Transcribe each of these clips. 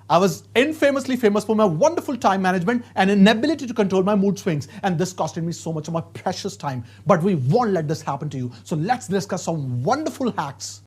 I was infamously famous for my wonderful time management and inability to control my mood swings, and this costed me so much of my precious time. But we won't let this happen to you. So let's discuss some wonderful hacks.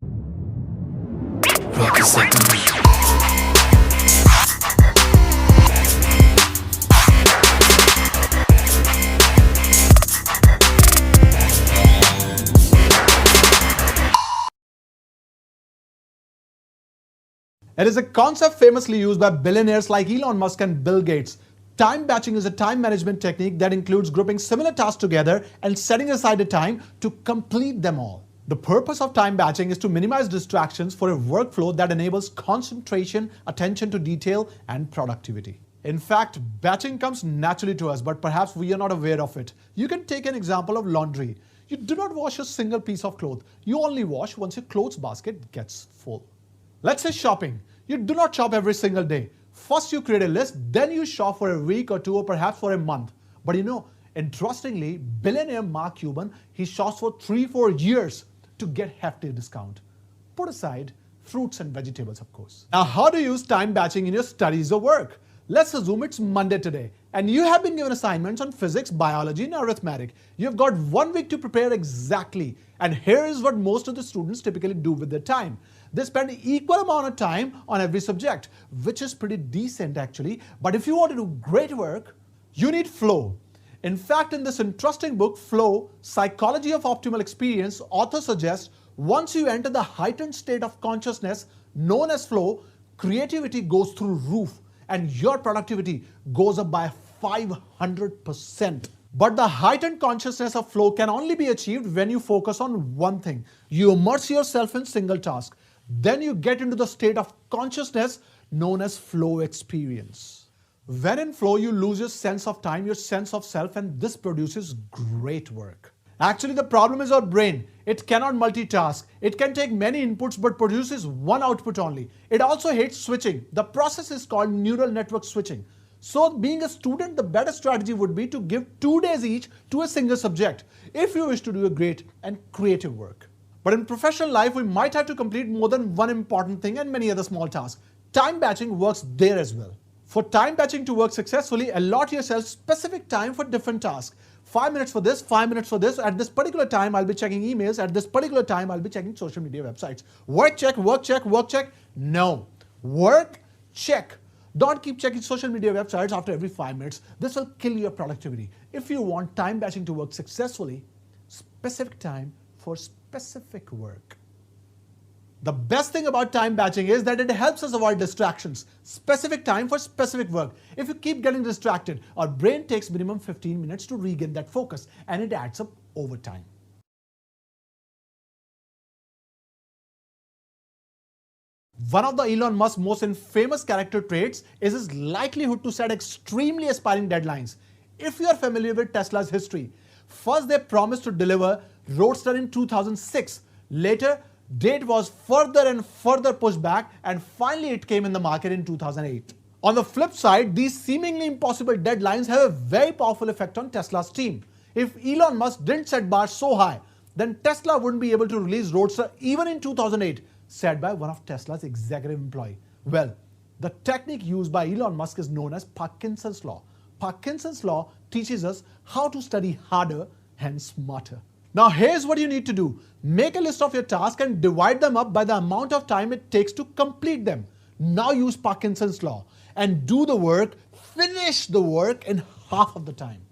It is a concept famously used by billionaires like Elon Musk and Bill Gates. Time batching is a time management technique that includes grouping similar tasks together and setting aside a time to complete them all. The purpose of time batching is to minimize distractions for a workflow that enables concentration, attention to detail, and productivity. In fact, batching comes naturally to us, but perhaps we are not aware of it. You can take an example of laundry. You do not wash a single piece of cloth. You only wash once your clothes basket gets full. Let's say shopping. You do not shop every single day. First you create a list, then you shop for a week or two or perhaps for a month. But interestingly, billionaire Mark Cuban, he shops for 3-4 years to get hefty discount. Put aside fruits and vegetables, of course. Now, how to use time batching in your studies or work? Let's assume it's Monday today, and you have been given assignments on physics, biology, and arithmetic. You've got 1 week to prepare exactly. And here is what most of the students typically do with their time. They spend equal amount of time on every subject, which is pretty decent actually. But if you want to do great work, you need flow. In fact, in this interesting book, Flow, Psychology of Optimal Experience, author suggests once you enter the heightened state of consciousness known as flow, creativity goes through roof and your productivity goes up by 500%. But the heightened consciousness of flow can only be achieved when you focus on one thing. You immerse yourself in single task. Then you get into the state of consciousness known as flow experience. When in flow, you lose your sense of time, your sense of self, and this produces great work. Actually, the problem is our brain. It cannot multitask. It can take many inputs but produces one output only. It also hates switching. The process is called neural network switching. So being a student, the better strategy would be to give 2 days each to a single subject if you wish to do a great and creative work. But in professional life, we might have to complete more than one important thing and many other small tasks. Time batching works there as well. For time batching to work successfully, allot yourself specific time for different tasks. 5 minutes for this, 5 minutes for this. At this particular time, I'll be checking emails. At this particular time, I'll be checking social media websites. Work check, work check, work check. No. Work check. Don't keep checking social media websites after every 5 minutes. This will kill your productivity. If you want time batching to work successfully, specific time for specific work. The best thing about time batching is that it helps us avoid distractions. Specific time for specific work. If you keep getting distracted, our brain takes minimum 15 minutes to regain that focus, and it adds up over time. One of the Elon Musk's most infamous character traits is his likelihood to set extremely aspiring deadlines. If you are familiar with Tesla's history, first they promised to deliver Roadster in 2006. Later, date was further and further pushed back, and finally it came in the market in 2008. On the flip side, these seemingly impossible deadlines have a very powerful effect on Tesla's team. If Elon Musk didn't set bars so high, then Tesla wouldn't be able to release Roadster even in 2008, said by one of Tesla's executive employees. Well, the technique used by Elon Musk is known as Parkinson's Law. Parkinson's Law teaches us how to study harder and smarter. Now here's what you need to do. Make a list of your tasks and divide them up by the amount of time it takes to complete them. Now use Parkinson's Law and do the work, finish the work in half of the time.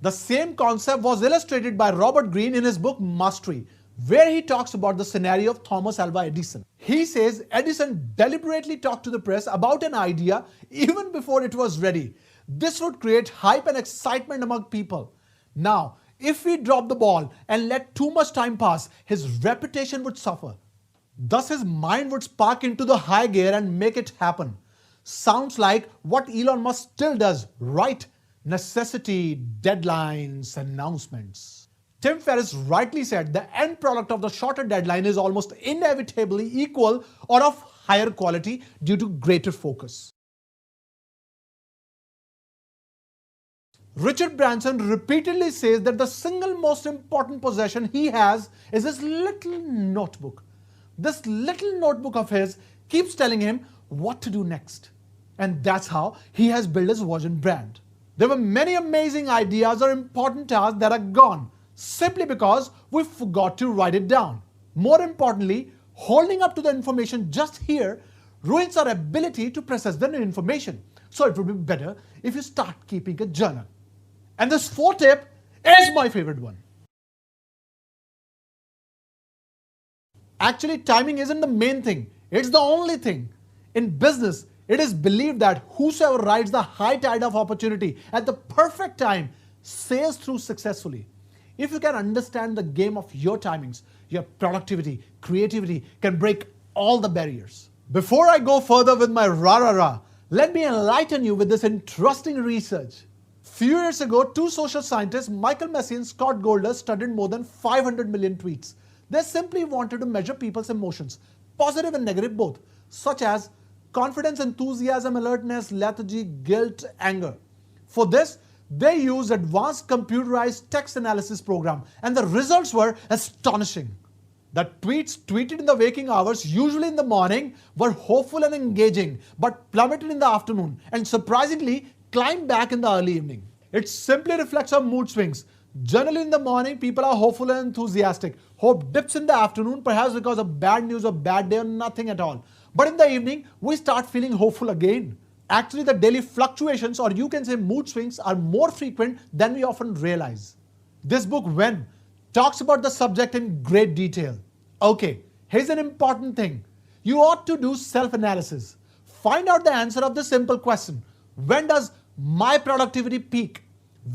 The same concept was illustrated by Robert Greene in his book Mastery, where he talks about the scenario of Thomas Alva Edison. He says Edison deliberately talked to the press about an idea even before it was ready. This would create hype and excitement among people. Now, if we drop the ball and let too much time pass, his reputation would suffer. Thus, his mind would spark into the high gear and make it happen. Sounds like what Elon Musk still does, right? Necessity, deadlines, announcements. Tim Ferriss rightly said the end product of the shorter deadline is almost inevitably equal or of higher quality due to greater focus. Richard Branson repeatedly says that the single most important possession he has is his little notebook. This little notebook of his keeps telling him what to do next. And that's how he has built his Virgin brand. There were many amazing ideas or important tasks that are gone simply because we forgot to write it down. More importantly, holding up to the information just here ruins our ability to process the new information. So it would be better if you start keeping a journal. And this fourth tip is my favorite one. Actually, timing isn't the main thing. It's the only thing. In business, it is believed that whosoever rides the high tide of opportunity at the perfect time sails through successfully. If you can understand the game of your timings, your productivity, creativity can break all the barriers. Before I go further with my rah-rah-rah, let me enlighten you with this interesting research. Few years ago, two social scientists, Michael Messi and Scott Golder, studied more than 500 million tweets. They simply wanted to measure people's emotions, positive and negative both, such as confidence, enthusiasm, alertness, lethargy, guilt, anger. For this, they used advanced computerized text analysis program, and the results were astonishing. The tweets tweeted in the waking hours, usually in the morning, were hopeful and engaging, but plummeted in the afternoon and surprisingly climbed back in the early evening. It simply reflects our mood swings. Generally in the morning, people are hopeful and enthusiastic. Hope dips in the afternoon, perhaps because of bad news or bad day or nothing at all. But in the evening, we start feeling hopeful again. Actually, the daily fluctuations, or you can say mood swings, are more frequent than we often realize. This book, When, talks about the subject in great detail. Okay, here's an important thing. You ought to do self-analysis. Find out the answer of the simple question. When does my productivity peak?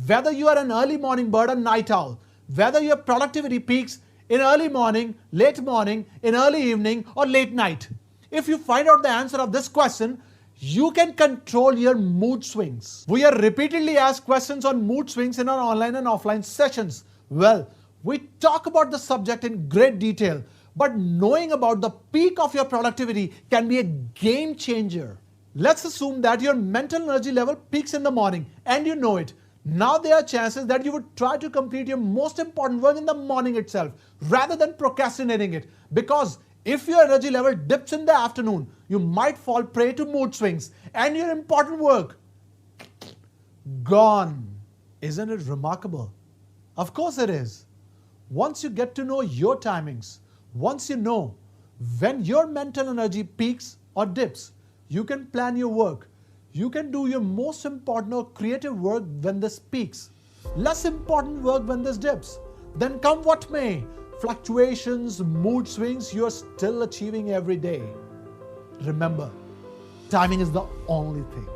Whether you are an early morning bird or night owl, whether your productivity peaks in early morning, late morning, in early evening, or late night. If you find out the answer of this question, you can control your mood swings. We are repeatedly asked questions on mood swings in our online and offline sessions. Well, we talk about the subject in great detail, but knowing about the peak of your productivity can be a game changer. Let's assume that your mental energy level peaks in the morning and you know it. Now there are chances that you would try to complete your most important work in the morning itself rather than procrastinating it, because if your energy level dips in the afternoon, you might fall prey to mood swings and your important work gone. Isn't it remarkable? Of course it is. Once you get to know your timings, once you know when your mental energy peaks or dips, you can plan your work. You can do your most important or creative work when this peaks, less important work when this dips. Then come what may, fluctuations, mood swings, you are still achieving every day. Remember, timing is the only thing.